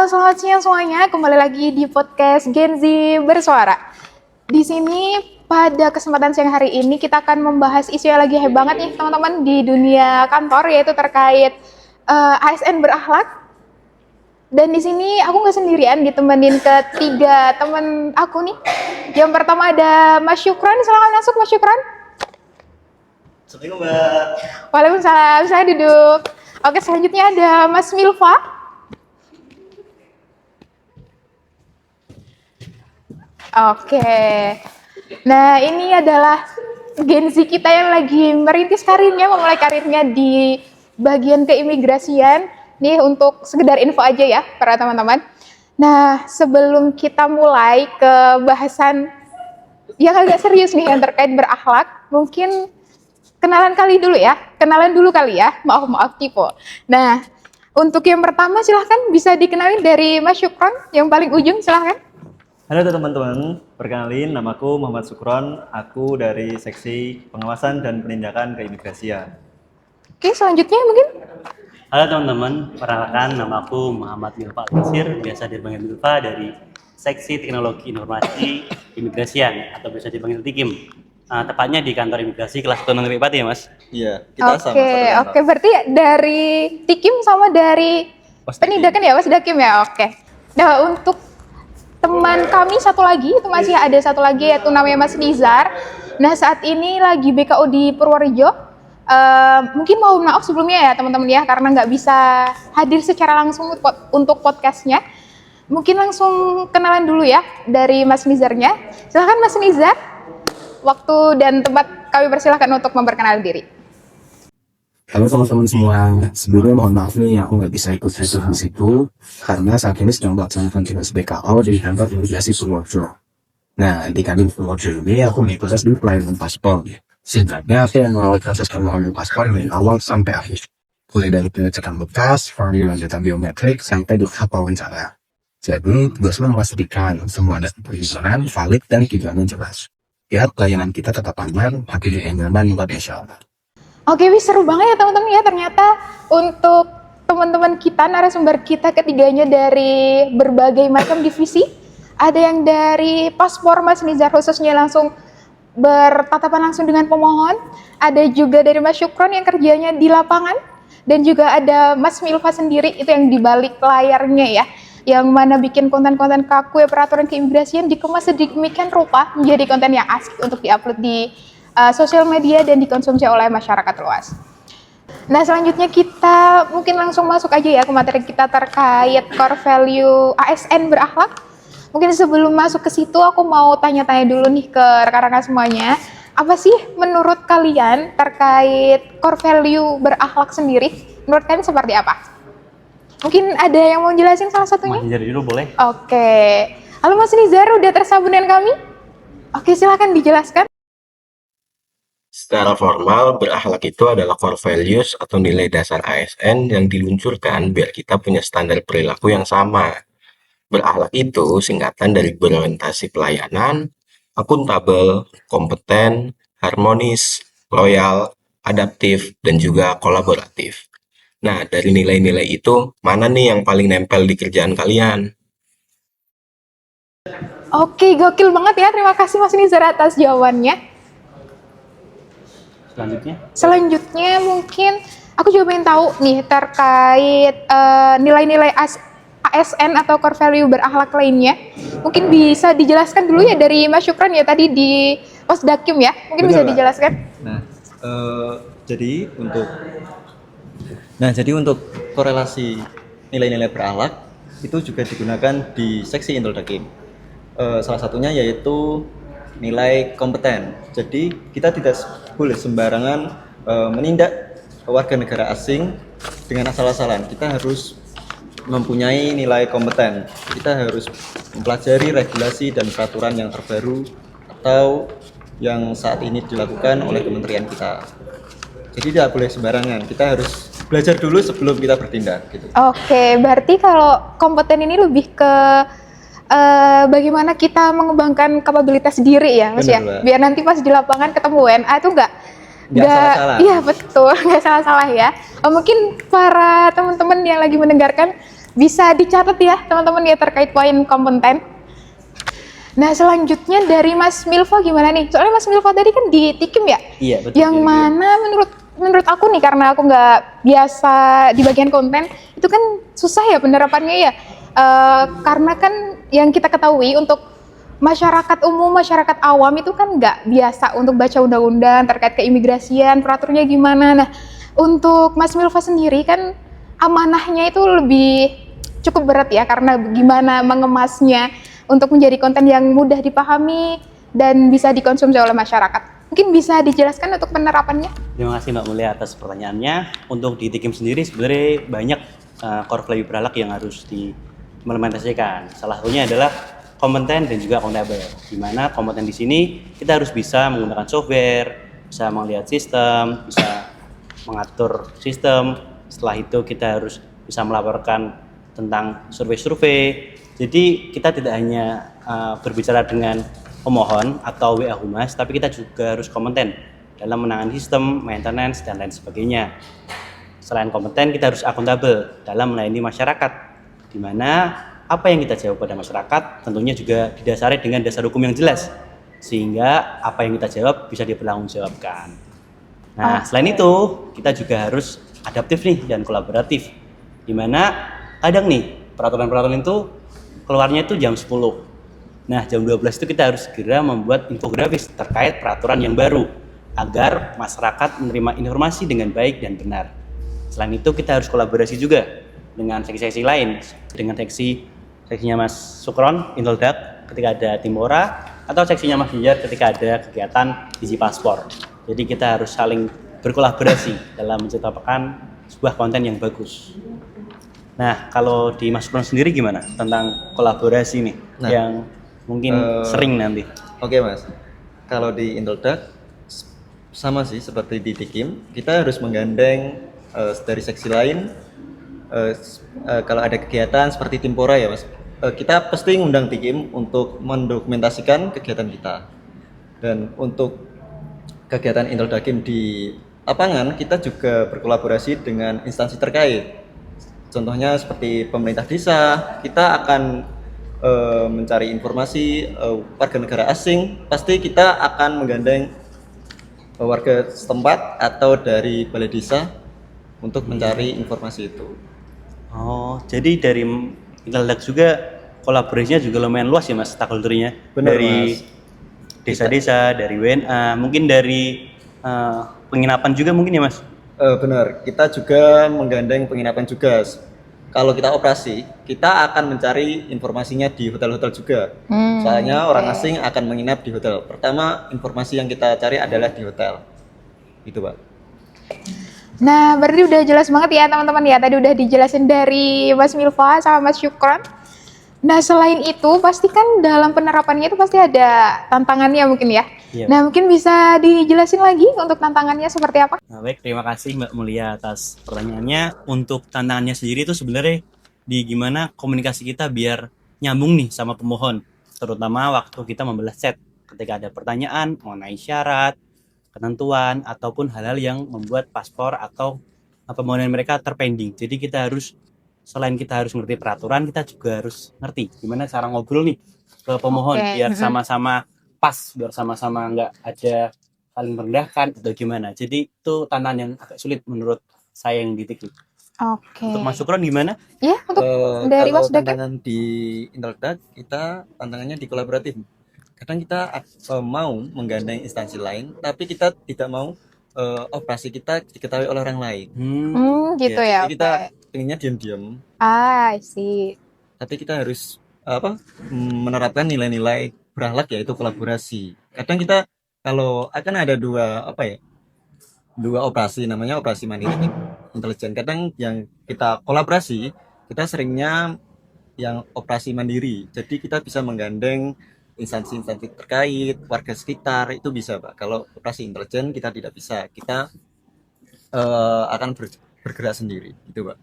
selamat siang semuanya. Kembali lagi di podcast Gen Z Bersuara. Di sini pada kesempatan siang hari ini kita akan membahas isu yang lagi hype banget nih teman-teman di dunia kantor, yaitu terkait ASN berakhlak. Dan di sini aku nggak sendirian, ditemenin ketiga teman aku nih. Yang pertama ada Mas Syukron, silahkan masuk Mas Syukron. Assalamualaikum Mbak. Waalaikumsalam, saya duduk. Oke, selanjutnya ada Mas Milva. Oke, nah ini adalah Gen Z kita yang lagi merintis karirnya, memulai karirnya di bagian keimigrasian. Nih untuk sekedar info aja ya para teman-teman. Nah sebelum kita mulai ke bahasan yang agak serius nih yang terkait berakhlak, mungkin kenalan dulu kali ya, maaf tipe. Nah untuk yang pertama silahkan bisa dikenalin dari Mas Syukron, yang paling ujung silahkan. Halo teman-teman, perkenalin namaku Muhammad Syukron, aku dari Seksi Pengawasan dan Penindakan Keimigrasian. Oke, selanjutnya mungkin. Halo teman-teman, perkenalkan namaku Muhammad Milva Al-Basir, biasa dipanggil Milva dari Seksi Teknologi Informasi Imigrasian atau biasa dipanggil Tikim. Tepatnya di kantor imigrasi kelas 1 4 ya Mas? Iya, kita sama. Oke, berarti dari Tikim sama dari penindakan ya Mas Dakim ya? Oke. Nah untuk teman kami satu lagi, itu masih ada satu lagi yaitu namanya Mas Nizar. Nah saat ini lagi BKO di Purworejo. Mungkin mohon maaf sebelumnya ya teman-teman ya, karena nggak bisa hadir secara langsung untuk podcastnya. Mungkin langsung kenalan dulu ya dari Mas Nizarnya. Silahkan Mas Nizar, waktu dan tempat kami persilahkan untuk memperkenalkan diri. Halo teman-teman semua, sebelumnya mohon maaf nih aku nggak bisa ikut sesi di situ karena saat ini sedang melaksanakan tugas BKO di kantor imigrasi Purworejo. Nah, di kantor Purworejo ini aku bertugas di pelayanan paspor. Singkatnya, aku yang melalui proses pembayaran paspor dari awal sampai akhir. Mulai dari pengecekan bekas, pemanggilan data biometrik, sampai tahap wawancara. Jadi, tugasnya memastikan semua data perizinan valid dan tujuannya jelas. Biar pelayanan kita tetap aman, akhirnya nyaman buat masyarakat. Oke, seru banget ya teman-teman ya, ternyata untuk teman-teman kita, narasumber kita ketiganya dari berbagai macam divisi. Ada yang dari paspor Mas Nizar khususnya langsung bertatapan langsung dengan pemohon. Ada juga dari Mas Syukron yang kerjanya di lapangan. Dan juga ada Mas Milva sendiri, itu yang di balik layarnya ya. Yang mana bikin konten-konten kaku ya, peraturan keimigrasian dikemas sedemikian rupa menjadi konten yang asik untuk diupload di sosial media dan dikonsumsi oleh masyarakat luas. Nah selanjutnya kita mungkin langsung masuk aja ya ke materi kita terkait core value ASN berakhlak. Mungkin sebelum masuk ke situ aku mau tanya-tanya dulu nih ke rekan-rekan semuanya. Apa sih menurut kalian terkait core value berakhlak sendiri? Menurut kalian seperti apa? Mungkin ada yang mau jelasin salah satunya? Mas Nizar dulu boleh? Oke. Halo Mas Nizar, udah tersambung dengan kami? Oke, silahkan dijelaskan. Secara formal, berakhlak itu adalah core values atau nilai dasar ASN yang diluncurkan biar kita punya standar perilaku yang sama. Berakhlak itu singkatan dari berorientasi pelayanan, akuntabel, kompeten, harmonis, loyal, adaptif, dan juga kolaboratif. Nah, dari nilai-nilai itu, mana nih yang paling nempel di kerjaan kalian? Oke, gokil banget ya. Terima kasih Mas Nizar atas jawabannya. Selanjutnya mungkin aku juga pengen tahu nih terkait nilai-nilai ASN atau core value berakhlak lainnya. Mungkin bisa dijelaskan dulu ya dari Mas Syukron ya, tadi di Osdakim ya. Mungkin bisa dijelaskan. Jadi untuk korelasi nilai-nilai berakhlak itu juga digunakan di seksi Intel Dakim. Salah satunya yaitu nilai kompeten. Jadi kita tidak boleh sembarangan menindak warga negara asing dengan asal-asalan. Kita harus mempunyai nilai kompeten. Kita harus mempelajari regulasi dan peraturan yang terbaru atau yang saat ini dilakukan oleh kementerian kita. Jadi tidak boleh sembarangan. Kita harus belajar dulu sebelum kita bertindak. Gitu. Oke, berarti kalau kompeten ini lebih ke bagaimana kita mengembangkan kapabilitas diri ya Mas ya, biar nanti pas di lapangan ketemu WNA itu nggak salah-salah. Iya betul, nggak salah-salah ya. Mungkin para teman-teman yang lagi mendengarkan bisa dicatat ya teman-teman ya terkait poin kompeten. Nah selanjutnya dari Mas Milva gimana nih? Soalnya Mas Milva tadi kan di Tikim ya? Iya, betul. Yang mana menurut aku nih, karena aku nggak biasa di bagian konten, itu kan susah ya penerapannya ya. Karena kan yang kita ketahui untuk masyarakat umum, masyarakat awam itu kan nggak biasa untuk baca undang-undang terkait keimigrasian, peraturannya gimana. Nah, untuk Mas Milva sendiri kan amanahnya itu lebih cukup berat ya, karena gimana mengemasnya untuk menjadi konten yang mudah dipahami dan bisa dikonsumsi oleh masyarakat. Mungkin bisa dijelaskan untuk penerapannya? Terima kasih Mbak Mulia atas pertanyaannya. Untuk di Tikim sendiri sebenarnya banyak core value beralak yang harus diimplementasikan. Salah satunya adalah kompeten dan juga akuntabel. Di mana kompeten di sini kita harus bisa menggunakan software, bisa melihat sistem, bisa mengatur sistem. Setelah itu kita harus bisa melaporkan tentang survei-survei. Jadi kita tidak hanya berbicara dengan pemohon atau WA Humas, tapi kita juga harus kompeten dalam menangani sistem, maintenance, dan lain sebagainya. Selain kompeten, kita harus akuntabel dalam melayani masyarakat, di mana apa yang kita jawab pada masyarakat tentunya juga didasari dengan dasar hukum yang jelas, sehingga apa yang kita jawab bisa dipertanggungjawabkan. Nah, selain itu, kita juga harus adaptif nih dan kolaboratif, di mana kadang nih peraturan-peraturan itu keluarnya itu jam 10. Nah, jam 12 itu kita harus segera membuat infografis terkait peraturan yang baru agar masyarakat menerima informasi dengan baik dan benar. Selain itu, kita harus kolaborasi juga dengan seksi-seksi lain, dengan seksinya Mas Sukron, Inteldak ketika ada Timora, atau seksinya Mas Bijar ketika ada kegiatan Digi Paspor. Jadi kita harus saling berkolaborasi dalam menciptakan sebuah konten yang bagus. Nah, kalau di Mas Sukron sendiri gimana tentang kolaborasi nih yang mungkin sering nanti? Oke Mas, kalau di Inteldak sama sih seperti di Tikim, kita harus menggandeng dari seksi lain. Kalau ada kegiatan seperti Timpora ya Mas, kita pasti ngundang Tikim untuk mendokumentasikan kegiatan kita. Dan untuk kegiatan Inteldakim di lapangan, kita juga berkolaborasi dengan instansi terkait. Contohnya seperti pemerintah desa, kita akan mencari informasi warga negara asing, pasti kita akan menggandeng warga setempat atau dari balai desa untuk mencari informasi itu. Oh, jadi dari Inteldak juga kolaborasinya juga lumayan luas ya Mas, stakeholdernya. Benar, dari Mas. desa-desa, dari WNA, mungkin dari penginapan juga mungkin ya Mas? Benar, kita juga menggandeng penginapan juga. Kalau kita operasi, kita akan mencari informasinya di hotel-hotel juga. Soalnya orang asing akan menginap di hotel. Pertama, informasi yang kita cari adalah di hotel. Gitu, Pak. Nah, berarti udah jelas banget ya teman-teman ya. Tadi udah dijelasin dari Mas Milva sama Mas Syukron. Nah, selain itu pasti kan dalam penerapannya itu pasti ada tantangannya mungkin ya. Iya. Nah, mungkin bisa dijelasin lagi untuk tantangannya seperti apa? Nah, baik, terima kasih Mbak Mulia atas pertanyaannya. Untuk tantangannya sendiri itu sebenarnya di gimana komunikasi kita biar nyambung nih sama pemohon, terutama waktu kita membalas chat ketika ada pertanyaan mengenai syarat, ketentuan, ataupun hal-hal yang membuat paspor atau permohonan mereka terpending. Jadi kita harus, selain kita harus ngerti peraturan, kita juga harus ngerti gimana cara ngobrol nih ke pemohon biar sama-sama pas, biar sama-sama nggak ada saling merendahkan atau gimana. Jadi itu tantangan yang agak sulit menurut saya yang di Tikim. Untuk Mas Sukron gimana? Ya, untuk dari kalau Mas Dakim. tantangan di Inteldak, kita tantangannya di kolaboratif. Kadang kita mau menggandeng instansi lain, tapi kita tidak mau operasi kita diketahui oleh orang lain. Gitu ya. Jadi kita pengennya diam-diam, I see. tapi kita harus menerapkan nilai-nilai berakhlak, yaitu kolaborasi. Kadang kita kalau akan ada dua operasi, namanya operasi mandiri intelijen. Kadang yang kita kolaborasi, kita seringnya yang operasi mandiri. Jadi kita bisa menggandeng instansi-instansi terkait, warga sekitar, itu bisa Pak. Kalau operasi intelijen kita tidak bisa, kita akan bergerak sendiri, gitu Pak.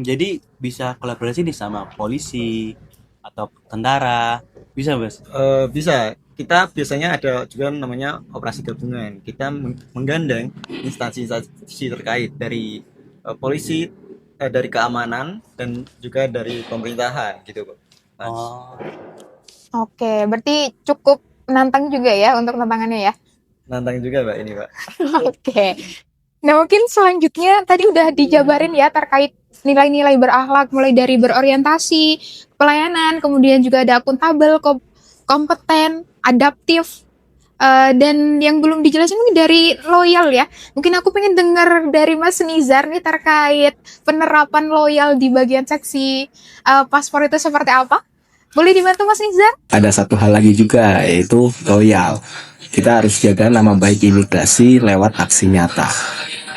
Jadi bisa kolaborasi nih sama polisi atau tentara, bisa Mas? Bisa. Kita biasanya ada juga namanya operasi gabungan. Kita menggandeng instansi-instansi terkait dari polisi, dari keamanan dan juga dari pemerintahan gitu, Pak. Mas. Oh, Oke, berarti cukup menantang juga ya untuk tantangannya ya. Nantang juga, Mbak, ini, Pak. Oke. Nah, mungkin selanjutnya tadi udah dijabarin ya terkait nilai-nilai berakhlak mulai dari berorientasi, pelayanan, kemudian juga ada akuntabel, kompeten, adaptif, dan yang belum dijelasin mungkin dari loyal ya. Mungkin aku pengen dengar dari Mas Nizar nih terkait penerapan loyal di bagian seksi paspor itu seperti apa? Boleh dibantu Mas Nizar? Ada satu hal lagi juga, yaitu loyal. Kita harus jaga nama baik imigrasi lewat aksi nyata.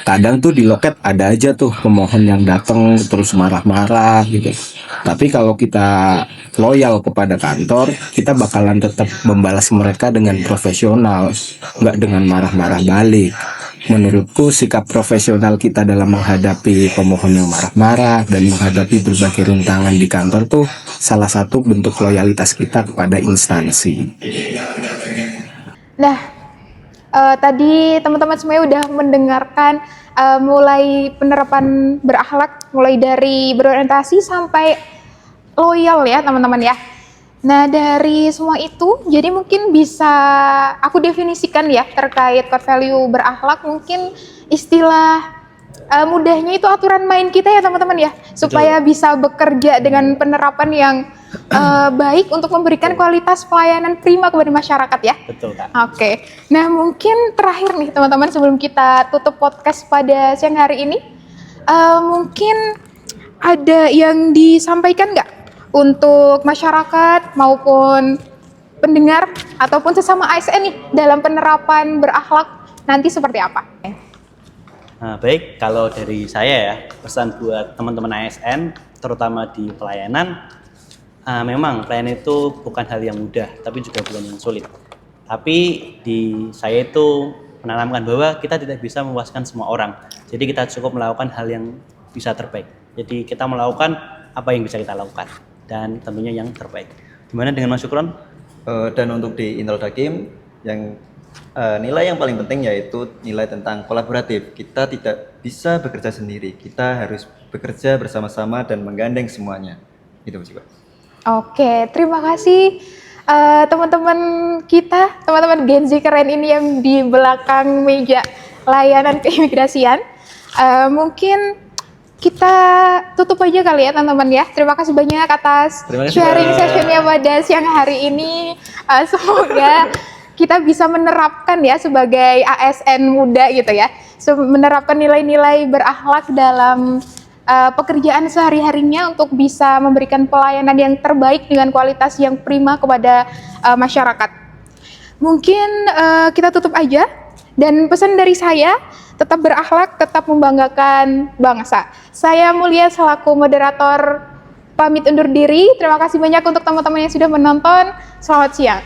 Kadang tuh di loket ada aja tuh pemohon yang datang terus marah-marah gitu. Tapi kalau kita loyal kepada kantor, kita bakalan tetap membalas mereka dengan profesional, nggak dengan marah-marah balik. Menurutku sikap profesional kita dalam menghadapi pemohon yang marah-marah dan menghadapi berbagai rintangan di kantor tuh salah satu bentuk loyalitas kita kepada instansi. Nah, tadi teman-teman semuanya udah mendengarkan mulai penerapan berakhlak, mulai dari berorientasi sampai loyal ya teman-teman ya. Nah, dari semua itu, jadi mungkin bisa aku definisikan ya terkait core value berakhlak, mungkin istilah mudahnya itu aturan main kita ya teman-teman ya, supaya bisa bekerja dengan penerapan yang baik untuk memberikan kualitas pelayanan prima kepada masyarakat ya. betul, Kak. Oke, nah mungkin terakhir nih teman-teman sebelum kita tutup podcast pada siang hari ini, mungkin ada yang disampaikan nggak untuk masyarakat maupun pendengar ataupun sesama ASN nih dalam penerapan berakhlak nanti seperti apa? Nah, baik, kalau dari saya ya, pesan buat teman-teman ASN, terutama di pelayanan, memang pelayanan itu bukan hal yang mudah, tapi juga bukan yang sulit. Tapi di saya itu menanamkan bahwa kita tidak bisa memuaskan semua orang. Jadi kita cukup melakukan hal yang bisa terbaik. Jadi kita melakukan apa yang bisa kita lakukan dan tentunya yang terbaik. Gimana dengan Mas Syukron? Dan untuk di Intel Dakim yang nilai yang paling penting yaitu nilai tentang kolaboratif. Kita tidak bisa bekerja sendiri, kita harus bekerja bersama-sama dan menggandeng semuanya. Itu sih, Pak. Oke, terima kasih teman-teman kita, teman-teman Gen Z keren ini yang di belakang meja layanan keimigrasian. Mungkin kita tutup aja kali ya teman-teman ya. Terima kasih banyak atas Terima kasih, sharing Mbak. sessionnya pada siang hari ini. Semoga kita bisa menerapkan ya sebagai ASN muda gitu ya, menerapkan nilai-nilai berakhlak dalam pekerjaan sehari-harinya untuk bisa memberikan pelayanan yang terbaik dengan kualitas yang prima kepada masyarakat. Mungkin kita tutup aja, dan pesan dari saya, tetap berakhlak, tetap membanggakan bangsa. Saya Mulia selaku moderator pamit undur diri. Terima kasih banyak untuk teman-teman yang sudah menonton. Selamat siang.